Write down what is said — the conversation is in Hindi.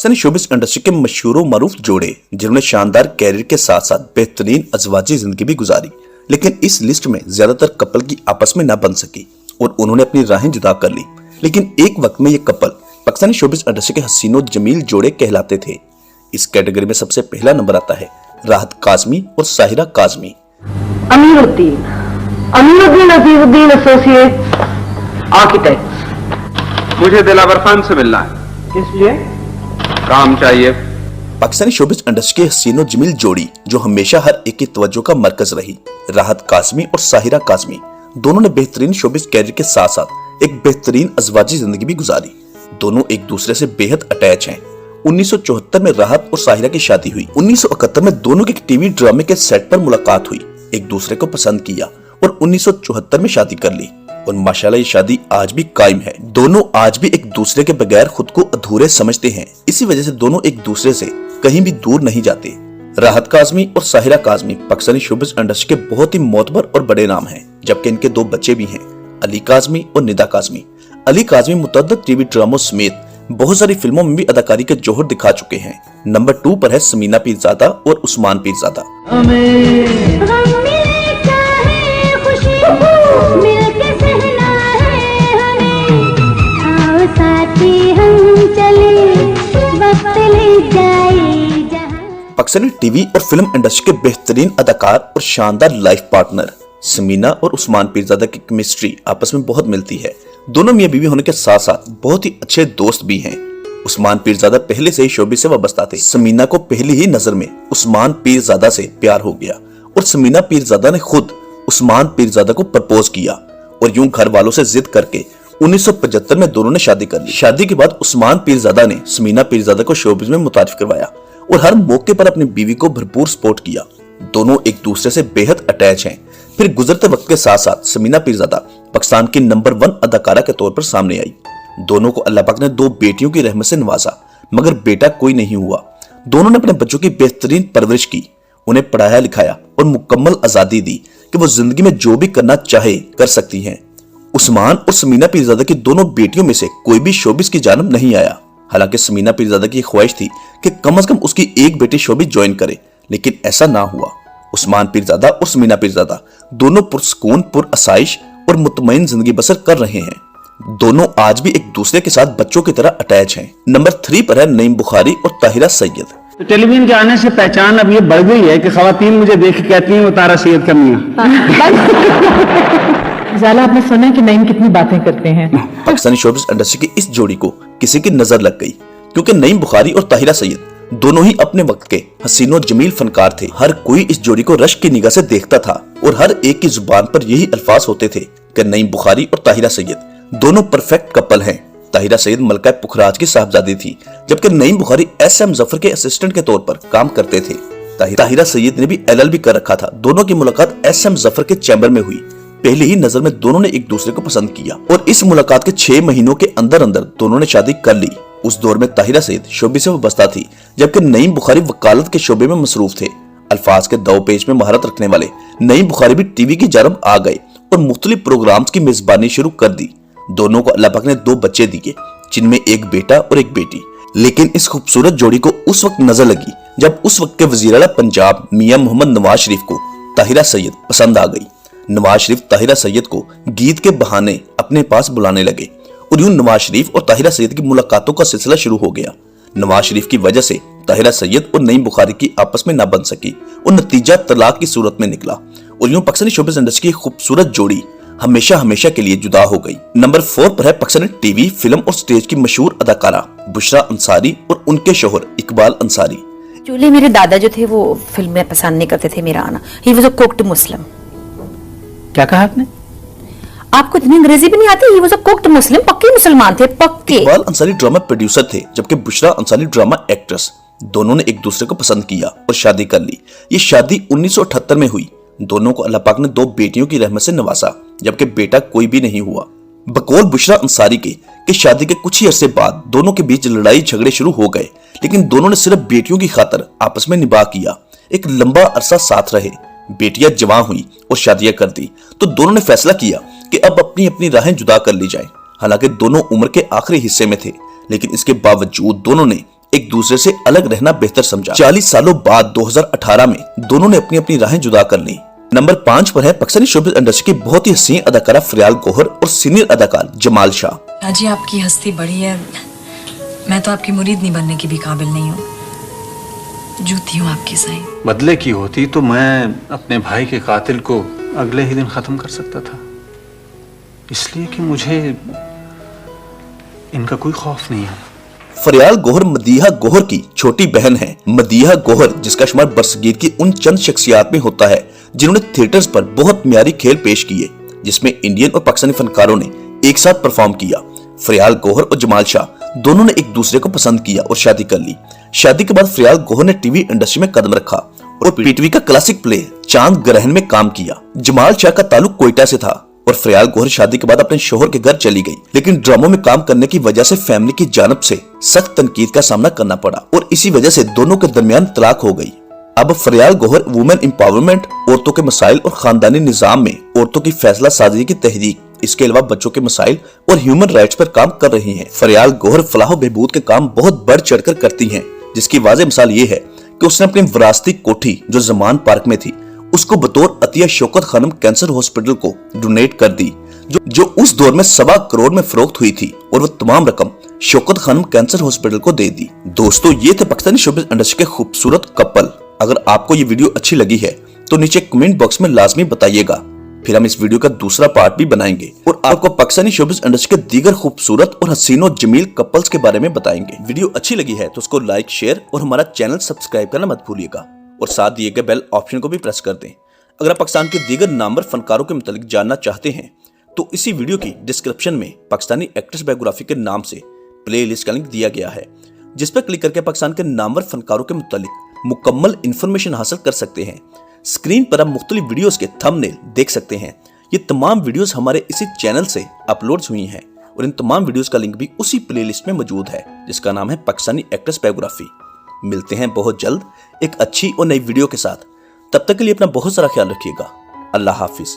पाकिस्तानी शोबिस इंडस्ट्री के मशहूर व मारूफ जोड़े जिन्होंने शानदार कैरियर के साथ साथ बेहतरीन अज़वाजी जिंदगी भी गुजारी, लेकिन इस लिस्ट में ज्यादातर कपल की आपस में ना बन सकी और उन्होंने अपनी राहें जुदा कर ली। लेकिन एक वक्त में ये कपल पाकिस्तानी शोबिस इंडस्ट्री के हसीनो जमील जोड़े कहलाते थे। इस कैटेगरी में सबसे पहला नंबर आता है राहत काज़मी और साहिरा काज़मी। Amiruddin Azizuddin associates architects. मुझे दिलावर खान से मिलना है। इसलिए काम चाहिए। पाकिस्तानी शोबिस इंडस्ट्री के हसीनो जमील जोड़ी जो हमेशा हर एक की तवज्जो का मरकज रही, राहत काज़मी और साहिरा काज़मी दोनों ने बेहतरीन शोबिस कैरियर के साथ साथ एक बेहतरीन अज़वाजी जिंदगी भी गुजारी। दोनों एक दूसरे से बेहद अटैच हैं। 1974 में राहत और साहिरा की शादी हुई। 1971 में दोनों की टीवी ड्रामे के सेट पर मुलाकात हुई, एक दूसरे को पसंद किया और 1974 में शादी कर ली और माशाल्लाह ये शादी आज भी कायम है। दोनों आज भी एक दूसरे के बगैर खुद को अधूरे समझते हैं। इसी वजह से दोनों एक दूसरे से कहीं भी दूर नहीं जाते। राहत काज़मी और साहिरा काज़मी पाकिस्तानी शोबिस इंडस्ट्री के बहुत ही मोतबर और बड़े नाम हैं, जबकि इनके दो बच्चे भी हैं, अली काज़मी और निदा काज़मी। अली काज़मी मुतअद्दिद टीवी ड्रामों समेत बहुत सारी फिल्मों में भी अदाकारी के जोहर दिखा चुके हैं। नंबर 2 पर है समीना पीरज़ादा और उस्मान पीरज़ादा। पाकिस्तानी टीवी और फिल्म इंडस्ट्री के बेहतरीन अदाकार और शानदार लाइफ पार्टनर समीना और उस्मान पीरज़ादा की केमिस्ट्री आपस में बहुत मिलती है। दोनों मियां बीवी होने के साथ साथ बहुत ही अच्छे दोस्त भी हैं। उस्मान पीरज़ादा पहले से ही शोबिस से वाबस्ता थे। समीना को पहली ही नजर में उस्मान पीरज़ादा से प्यार हो गया और समीना पीरज़ादा ने खुद उस्मान पीरज़ादा को प्रपोज किया और यूं घर वालों से जिद करके 1975 में दोनों ने शादी कर ली। शादी के बाद उस्मान पीरज़ादा ने समीना पीरज़ादा को शोबिस में मुतारिफ करवाया और हर मौके पर अपनी बीवी को भरपूर सपोर्ट किया। दोनों एक दूसरे से बेहद अटैच हैं। फिर गुजरते वक्त के साथ साथ समीना पीरज़ादा पाकिस्तान की नंबर 1 अदाकारा के तौर पर सामने आई। दोनों को अल्लाह पाक ने 2 बेटियों की रहमत से नवाजा, मगर बेटा कोई नहीं हुआ। दोनों ने अपने बच्चों की बेहतरीन परवरिश की, उन्हें पढ़ाया लिखाया और मुकम्मल आजादी दी कि वो जिंदगी में जो भी करना चाहे कर सकती हैं। उस्मान और समीना पीरज़ादा की दोनों बेटियों में से कोई भी शोबिस की जानब नहीं आया। हालांकि समीना पीरज़ादा की ख्वाहिश थी कि कम से कम उसकी एक बेटी शोबिस ज्वाइन करे, लेकिन ऐसा ना हुआ। उस्मान पीरज़ादा और समीना पीरज़ादा दोनों पुरसकून, पुरअसाइश और मुतमईन जिंदगी बसर कर रहे हैं। दोनों आज भी एक दूसरे के साथ बच्चों की तरह अटैच हैं। नंबर 3 पर है नईम बुखारी और ताहिरा सैयद। तो टेलीविजन के आने से पहचान अब ये बढ़ गई है कि खवातीन मुझे देख के कहती हैं वो तारा सैयद का मियां। ज़ाला, आपने सुना कि नईम कितनी बातें करते हैं। पाकिस्तानी शोबिस इंडस्ट्री की इस जोड़ी को किसी की नजर लग गई, क्योंकि नईम बुखारी और ताहिरा सैयद दोनों ही अपने वक्त के हसीनो जमील फनकार थे। हर कोई इस जोड़ी को रश्क की निगाह से देखता था और हर एक की जुबान पर यही अल्फाज होते थे कि नईम बुखारी और ताहिरा सैयद दोनों परफेक्ट कपल हैं। ताहिरा सैयद मलका पुखराज की साहबजादी थी, जबकि नईम बुखारी एसएम जफर के असिस्टेंट के तौर पर काम करते थे। ताहिरा सैयद ने भी एलएलबी कर रखा था। दोनों की मुलाकात एसएम जफर के चैम्बर में हुई। पहली ही नजर में दोनों ने एक दूसरे को पसंद किया और इस मुलाकात के 6 महीनों के अंदर अंदर दोनों ने शादी कर ली। उस दौर में ताहिरा सैयद शोबिस से वाबस्ता थी, जबकि नईम बुखारी वकालत के शोबे में मसरूफ थे। अल्फाज के दाव पेश में महारत रखने वाले नईम बुखारी भी टीवी की जानब आ गए और मुख्तलिफ प्रोग्राम्स की मेजबानी शुरू कर दी। दोनों को अल्लाह पाक ने 2 बच्चे दिए, जिनमें एक बेटा और एक बेटी। लेकिन इस खूबसूरत जोड़ी को उस वक्त नजर लगी जब उस वक्त के वजीर आला पंजाब मियां मोहम्मद नवाज शरीफ को ताहिरा सैयद पसंद आ गई। नवाज शरीफ ताहिरा सैयद को गीत के बहाने अपने पास बुलाने लगे और यूं नवाज शरीफ और ताहिरा सैयद की मुलाकातों का सिलसिला शुरू हो गया। नवाज शरीफ की वजह से ताहिरा सैयद और नईम बुखारी की आपस में ना बन सकी और नतीजा तलाक की सूरत में निकला और यूं पाकिस्तानी शोबिस इंडस्ट्री की खूबसूरत जोड़ी हमेशा हमेशा के लिए जुदा हो गई। नंबर 4 पर है पाकिस्तानी टीवी, फिल्म और स्टेज की मशहूर अदाकारा बुशरा अंसारी और उनके शोहर इकबाल अंसारी। एक्चुअली मेरे दादा जो थे वो फिल्म में पसंद नहीं करते थे मेरा आना। ही वाज अ कुक्ड मुस्लिम। क्या कहा आपने? आपको इतनी अंग्रेजी भी नहीं आती? ही वाज अ कुक्ड मुस्लिम, पक्के मुसलमान थे, पक्के। इकबाल अंसारी ड्रामा प्रोड्यूसर थे, जबकि बुशरा अंसारी ड्रामा एक्ट्रेस। दोनों ने एक दूसरे को पसंद किया और शादी कर ली। ये शादी 1978 में हुई। दोनों को अल्लाह पाक ने 2 बेटियों की रहमत से नवाजा, जबकि बेटा कोई भी नहीं हुआ। बकौल बुशरा अंसारी के शादी के कुछ ही अरसे बाद दोनों के बीच लड़ाई झगड़े शुरू हो गए, लेकिन दोनों ने सिर्फ बेटियों की खातिर आपस में निभाह किया। एक लंबा अरसा साथ रहे, बेटियां जवान हुई और शादियां कर दी, तो दोनों ने फैसला किया कि अब अपनी अपनी राहें जुदा कर ली जाएं। हालांकि दोनों उम्र के आखिरी हिस्से में थे, लेकिन इसके बावजूद दोनों ने एक दूसरे से अलग रहना बेहतर समझा। 40 सालों बाद 2018 में दोनों ने अपनी अपनी राहें जुदा कर ली। नंबर 5 पर है पाकिस्तानी शोबिज़ इंडस्ट्री की बहुत ही हसीन अदाकारा फरियाल गौहर और सीनियर अदाकार जमाल शाह। जी आपकी हस्ती बड़ी है, मैं तो आपकी मुरीद नहीं बनने की भी काबिल नहीं हूँ, जूती हूँ आपकी सही। बदले की होती तो मैं अपने भाई के कातिल को अगले ही दिन खत्म कर सकता था, इसलिए कि मुझे इनका कोई खौफ नहीं है। फरियाल गौहर मदीहा गौहर की छोटी बहन है। मदीहा गौहर जिसका शुमार बरसगीर की उन चंद शख्सियात में होता है जिन्होंने थिएटर्स पर बहुत म्यारी खेल पेश किए, जिसमें इंडियन और पाकिस्तानी फनकारों ने एक साथ परफॉर्म किया। फरियाल गौहर और जमाल शाह दोनों ने एक दूसरे को पसंद किया और शादी कर ली। शादी के बाद फरियाल गौहर ने टीवी इंडस्ट्री में कदम रखा और पीटीवी का क्लासिक प्ले चांद ग्रहण में काम किया। जमाल शाह का ताल्लुक कोयटा से था और फरियाल गौहर शादी के बाद अपने शोहर के घर चली गई, लेकिन ड्रामों में काम करने की वजह से फैमिली की जानब से सख्त तनकीद का सामना करना पड़ा और इसी वजह से दोनों के दरमियान तलाक हो गई। अब फरियाल गौहर वुमेन एम्पावरमेंट, औरतों के मसाइल और खानदानी निजाम में औरतों की फैसला साजी की तहरीक, इसके अलावा बच्चों के मसाइल और ह्यूमन राइट्स पर काम कर रही हैं। फरियाल गौहर फलाह बहबूद के काम बहुत बढ़ चढ़कर करती हैं, जिसकी वाज़ेह मिसाल ये है कि उसने अपनी विरासती कोठी जो जमान पार्क में थी उसको बतौर अतिया शौकत खानम कैंसर हॉस्पिटल को डोनेट कर दी, जो उस दौर में 1.25 करोड़ में फरोख्त हुई थी, और वो तमाम रकम शौकत खानम कैंसर हॉस्पिटल को दे दी। दोस्तों, ये थे पाकिस्तानी शोबिज़ इंडस्ट्री के खूबसूरत कपल। अगर आपको ये वीडियो अच्छी लगी है तो नीचे कमेंट बॉक्स में लाजमी बताइएगा, फिर हम इस वीडियो का दूसरा पार्ट भी बनाएंगे और आपको पाकिस्तानी शोबिज़ इंडस्ट्री के दीगर खूबसूरत और हसीन और जमील कपल्स के बारे में बताएंगे। वीडियो अच्छी लगी है तो उसको लाइक, शेयर और हमारा चैनल सब्सक्राइब करना मत भूलिएगा और साथ दिए गए बेल ऑप्शन को भी प्रेस कर दें। अगर आप पाकिस्तान के दीगर नामवर फनकारों के मुतालिक जानना चाहते हैं तो इसी वीडियो की डिस्क्रिप्शन में पाकिस्तानी एक्ट्रेस बायोग्राफी के नाम से प्ले लिस्ट का लिंक दिया गया है, जिस पर क्लिक करके पाकिस्तान के नामवर फनकारों के मुतालिक मुकम्मल इंफॉर्मेशन हासिल कर सकते हैं। स्क्रीन पर आप मुख्तलिफ वीडियोस के थंबनेल देख सकते हैं। ये तमाम वीडियोस हमारे इसी चैनल से अपलोड हुई हैं और इन तमाम वीडियोस का लिंक भी उसी प्लेलिस्ट में मौजूद है, जिसका नाम है पाकिस्तानी एक्ट्रेस बायोग्राफी। मिलते हैं बहुत जल्द एक अच्छी और नई वीडियो के साथ। तब तक के लिए अपना बहुत सारा ख्याल रखिएगा। अल्लाह हाफिज।